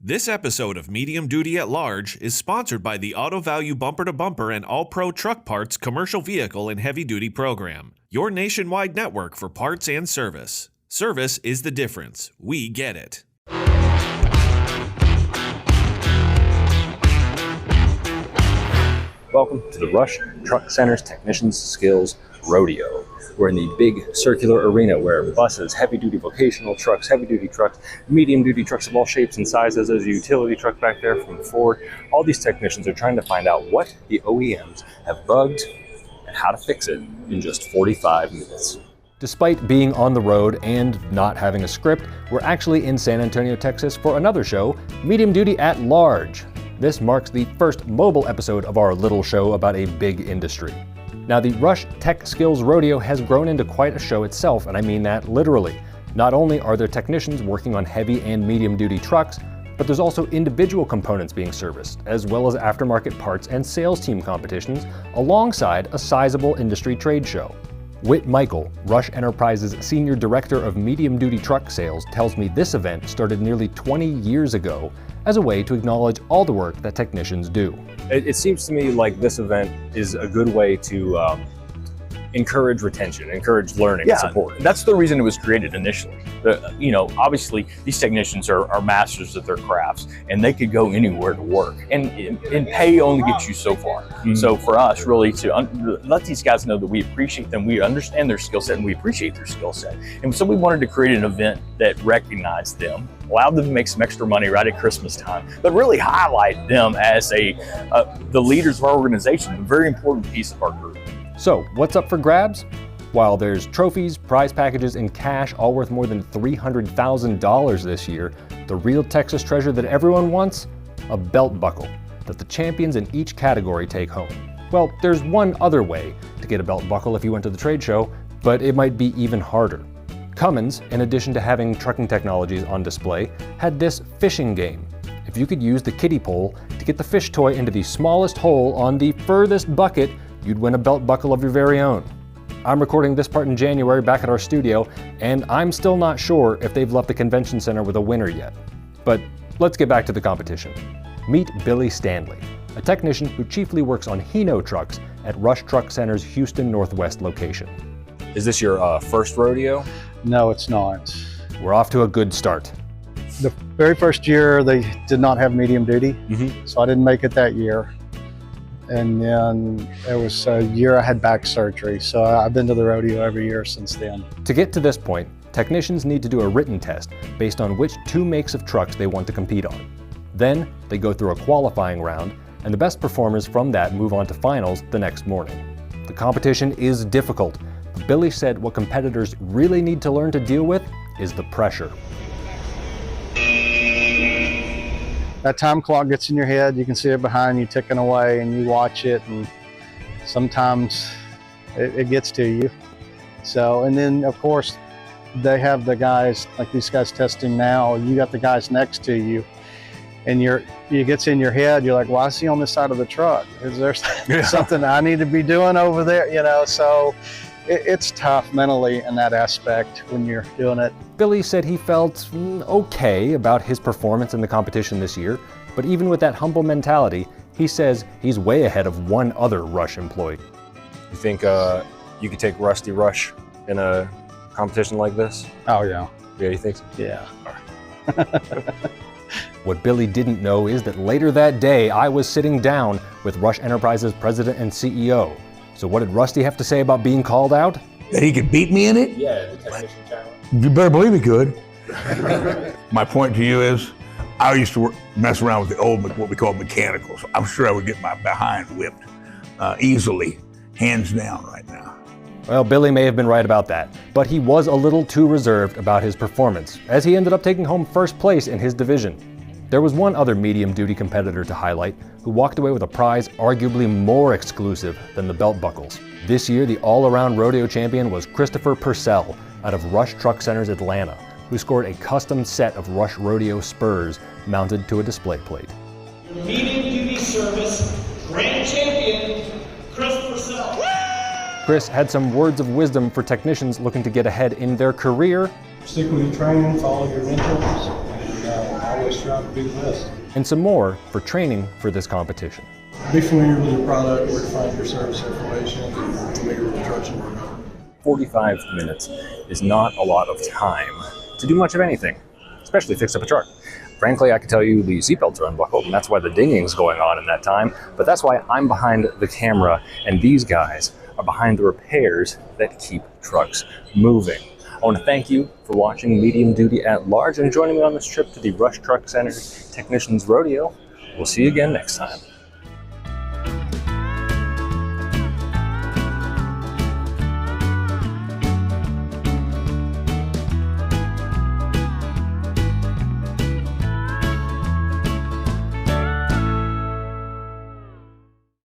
This episode of Medium Duty at Large is sponsored by the Auto Value Bumper to Bumper and All Pro Truck Parts commercial vehicle and heavy duty program. Your nationwide network for parts and service. Service is the difference. We get it. Welcome to the Rush Truck Center's Technicians Skills Rodeo. We're in the big circular arena where buses, heavy-duty vocational trucks, heavy-duty trucks, medium-duty trucks of all shapes and sizes, there's a utility truck back there from Ford. All these technicians are trying to find out what the OEMs have bugged and how to fix it in just 45 minutes. Despite being on the road and not having a script, we're actually in San Antonio, Texas for another show, Medium Duty at Large. This marks the first mobile episode of our little show about a big industry. Now, the Rush Tech Skills Rodeo has grown into quite a show itself, and I mean that literally. Not only are there technicians working on heavy and medium duty trucks, but there's also individual components being serviced, as well as aftermarket parts and sales team competitions, alongside a sizable industry trade show. Whitt Michael, Rush Enterprises Senior Director of Medium Duty Truck Sales, tells me this event started nearly 20 years ago as a way to acknowledge all the work that technicians do. It seems to me like this event is a good way to encourage retention, encourage learning, and support. That's the reason it was created initially. Obviously these technicians are masters of their crafts, and they could go anywhere to work, and pay only gets you so far. Mm-hmm. So for us, really, to let these guys know that we appreciate them, we understand their skill set, and we appreciate their skill set. And so we wanted to create an event that recognized them, allowed them to make some extra money right at Christmas time, but really highlight them as the leaders of our organization, a very important piece of our group. So, what's up for grabs? While there's trophies, prize packages, and cash all worth more than $300,000 this year, the real Texas treasure that everyone wants? A belt buckle that the champions in each category take home. Well, there's one other way to get a belt buckle if you went to the trade show, but it might be even harder. Cummins, in addition to having trucking technologies on display, had this fishing game. If you could use the kiddie pole to get the fish toy into the smallest hole on the furthest bucket, you'd win a belt buckle of your very own. I'm recording this part in January back at our studio, and I'm still not sure if they've left the convention center with a winner yet. But let's get back to the competition. Meet Billy Stanley, a technician who chiefly works on Hino trucks at Rush Truck Center's Houston Northwest location. Is this your first rodeo? No, it's not. We're off to a good start. The very first year they did not have medium duty, so I didn't make it that year. And then it was a year I had back surgery, so I've been to the rodeo every year since then. To get to this point, technicians need to do a written test based on which two makes of trucks they want to compete on. Then they go through a qualifying round, and the best performers from that move on to finals the next morning. The competition is difficult, but Billy said what competitors really need to learn to deal with is the pressure. That time clock gets in your head, you can see it behind you ticking away, and you watch it, and sometimes it gets to you. So, and then of course, they have the guys, like these guys testing now, you got the guys next to you, and it gets in your head, you're like, why is he on this side of the truck? Is there something I need to be doing over there? So it's tough mentally in that aspect when you're doing it. Billy said he felt okay about his performance in the competition this year, but even with that humble mentality, he says he's way ahead of one other Rush employee. You think you could take Rusty Rush in a competition like this? Oh yeah. Yeah, you think so? Yeah. What Billy didn't know is that later that day, I was sitting down with Rush Enterprises president and CEO. So what did Rusty have to say about being called out? That he could beat me in it? Yeah, the technician challenge. You better believe he could. My point to you is, I used to mess around with the old, what we call mechanicals. I'm sure I would get my behind whipped easily, hands down right now. Well, Billy may have been right about that, but he was a little too reserved about his performance, as he ended up taking home first place in his division. There was one other medium-duty competitor to highlight who walked away with a prize arguably more exclusive than the belt buckles. This year, the all-around rodeo champion was Christopher Purcell out of Rush Truck Center's Atlanta, who scored a custom set of Rush Rodeo spurs mounted to a display plate. Your medium-duty service grand champion, Chris Purcell. Chris had some words of wisdom for technicians looking to get ahead in their career. Stick with your training, follow your mentors, and I wish restaurant to be the best. and some more for training for this competition. Be familiar with your product, where to find your service information, and familiar with the trucks you work on. 45 minutes is not a lot of time to do much of anything, especially fix up a truck. Frankly, I can tell you the seatbelts are unbuckled, and that's why the dinging's going on in that time, but that's why I'm behind the camera, and these guys are behind the repairs that keep trucks moving. I want to thank you for watching Medium Duty at Large and joining me on this trip to the Rush Truck Center Technicians Rodeo. We'll see you again next time.